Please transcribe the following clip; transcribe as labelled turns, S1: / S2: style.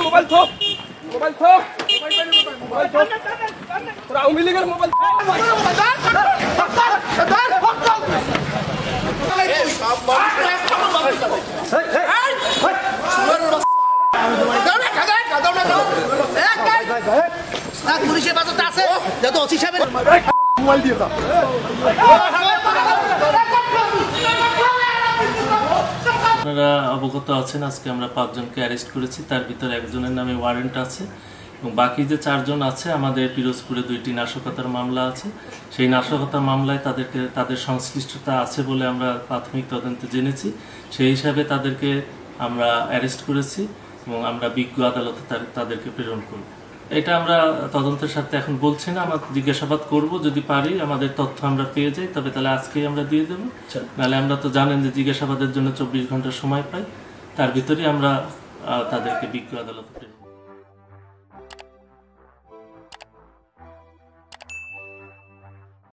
S1: Mobile থো তোরা আওয়ামী লীগের mobile
S2: পুলিশের বাজারটা আছে যত ওসি সাহেবের
S1: মোবাইল দিয়ে দাও।
S3: আপনারা অবগত আছেন, আজকে আমরা 5 জনকে অ্যারেস্ট করেছি। তার ভিতরে একজনের নামে ওয়ারেন্ট আছে এবং বাকি যে 4 জন আছে, আমাদের পিরোজপুরে 2টি নাশকতার মামলা আছে। সেই নাশকতার মামলায় তাদের সংশ্লিষ্টতা আছে বলে আমরা প্রাথমিক তদন্তে জেনেছি। সেই হিসাবে তাদেরকে আমরা অ্যারেস্ট করেছি এবং আমরা বিজ্ঞ আদালতে তাদেরকে প্রেরণ করব। এটা আমরা তদন্তের সাথে এখন বলছি না, আমরা জিজ্ঞাসাবাদ করব, যদি পারি আমাদের তথ্য আমরা পেয়ে যাই তবে তাহলে আজকেই আমরা দিয়ে দেবো। নাহলে আমরা তো জানেন যে জিজ্ঞাসাবাদের জন্য 24 ঘন্টা সময় পাই, তার ভিতরেই আমরা তাদেরকে বিজ্ঞ আদালতে